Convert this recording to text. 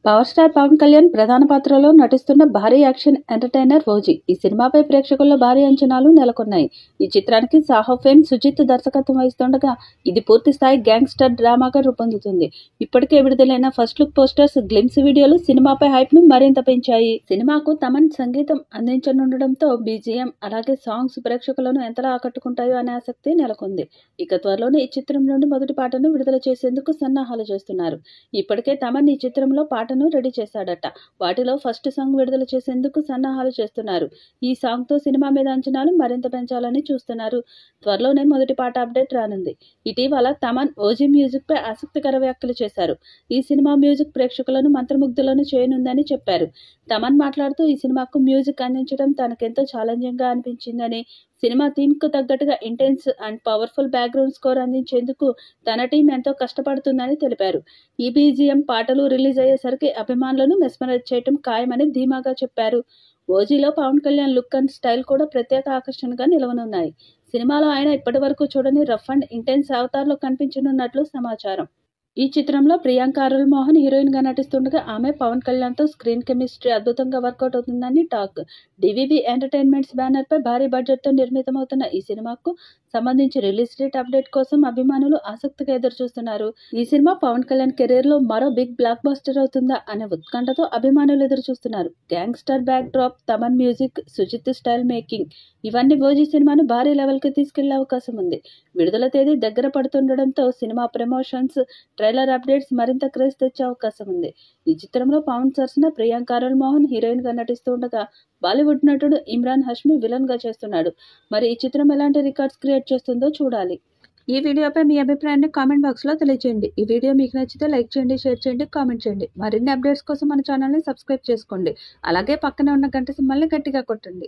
Power star Pawan Kalyan ప్రధాన పాత్రలో నటిస్తున్న భారీ యాక్షన్ ఎంటర్టైనర్ ఓజీ. ఈ సినిమాపై ప్రేక్షకుల్లో భారీ అంచనాలు నెలకొన్నాయి. ఈ చిత్రానికి సాహో ఫేమ్ సుజిత్ దర్శకత్వం వహిస్తుండగా ఇది పూర్తి స్థాయి గ్యాంగ్స్టర్ డ్రామాగా రూపొందుతుంది. ఇప్పటికే విడుదలైన ఫస్ట్ లుక్ పోస్టర్స్, గ్లిమ్స్ వీడియోలు సినిమాపై హైప్ ను మరింత పెంచాయి. సినిమాకు తమన్ సంగీతం అందించనుండడంతో బీజీఎం అలాగే సాంగ్స్ ప్రేక్షకులను ఎంతలా ఆకట్టుకుంటాయో అనే ఆసక్తి నెలకొంది. ఇక త్వరలోనే ఈ చిత్రం నుండి మొదటి పాటను విడుదల చేసేందుకు సన్నాహాలు చేస్తున్నారు. ఇప్పటికే తమన్ ఈ చిత్రంలో పాటను రెడీ చేశాడట. వాటిలో ఫస్ట్ సాంగ్ విడుదల చేసేందుకు సన్నాహాలు చేస్తున్నారు. ఈ సాంగ్ తో సినిమా మీద అంచనాలు మరింత పెంచాలని చూస్తున్నారు. త్వరలోనే మొదటి పాట అప్డేట్ రానుంది. ఇటీవల తమన్ ఓజీ మ్యూజిక్ పై ఆసక్తికర వ్యాఖ్యలు చేశారు. ఈ సినిమా మ్యూజిక్ ప్రేక్షకులను మంత్రముగ్ధులను చేయనుందని చెప్పారు. తమన్ మాట్లాడుతూ ఈ సినిమాకు మ్యూజిక్ అందించడం తనకెంతో ఛాలెంజింగ్ గా అనిపించిందని, సినిమా థీమ్ కు తగ్గట్టుగా intense and powerful background score అందించేందుకు తన టీం ఎంతో కష్టపడుతుందని తెలిపారు. ఈ బీజీఎం పాటలు రిలీజ్ అయ్యేసరికి అభిమానులను మెస్మరైజ్ చేయడం ఖాయమని ధీమాగా చెప్పారు. ఓజీలో Pawan Kalyan look and style కూడా ప్రత్యేక ఆకర్షణగా నిలవనున్నాయి. సినిమాలో ఆయన ఇప్పటి వరకు చూడని రఫ్ అండ్ ఇంటెన్స్ అవతార్లో కనిపించనున్నట్లు సమాచారం. ఈ చిత్రంలో ప్రియాంక అరుల్ మోహన్ హీరోయిన్ గా నటిస్తుండగా ఆమె పవన్ కళ్యాణ్ తో స్క్రీన్ కెమిస్ట్రీ అద్భుతంగా వర్కౌట్ అవుతుందని టాక్. డివివి ఎంటర్టైన్మెంట్స్ బ్యానర్ పై భారీ బడ్జెట్ తో నిర్మితమవుతున్న ఈ సినిమాకు సంబంధించి రిలీజ్ డేట్ అప్డేట్ కోసం అభిమానులు ఆసక్తిగా ఎదురుచూస్తున్నారు. ఈ సినిమా పవన్ కళ్యాణ్ కెరీర్ లో మరో బిగ్ బ్లాక్ బస్టర్ అవుతుందా అనే ఉత్కంఠతో అభిమానులు ఎదురుచూస్తున్నారు. Gangster backdrop, Thaman music, Sujeeth style making ఇవన్నీ ఓజీ సినిమాను భారీ లెవెల్ కి తీసుకెళ్లే అవకాశం ఉంది. విడుదల తేదీ దగ్గర పడుతుండటంతో సినిమా ప్రమోషన్స్, ట్రైలర్ అప్డేట్స్ మరింత క్రేజ్ తెచ్చే అవకాశం ఉంది. ఈ చిత్రంలో పవన్ సరసన ప్రియాంక అరుల్ మోహన్ హీరోయిన్ గా నటిస్తుండగా బాలీవుడ్ నటుడు ఇమ్రాన్ హష్మి విలన్ గా చేస్తున్నాడు. మరి ఈ చిత్రం ఎలాంటి రికార్డ్స్ క్రియేట్ చేస్తుందో చూడాలి. ఈ వీడియోపై మీ అభిప్రాయాన్ని కామెంట్ బాక్స్ లో తెలియజేయండి. ఈ వీడియో మీకు నచ్చితే లైక్ చేయండి, షేర్ చేయండి, కామెంట్ చేయండి. మరిన్ని అప్డేట్స్ కోసం మన ఛానల్ ని సబ్స్క్రైబ్ చేసుకోండి. అలాగే పక్కనే ఉన్న గంట సింబల్ని గట్టిగా కొట్టండి.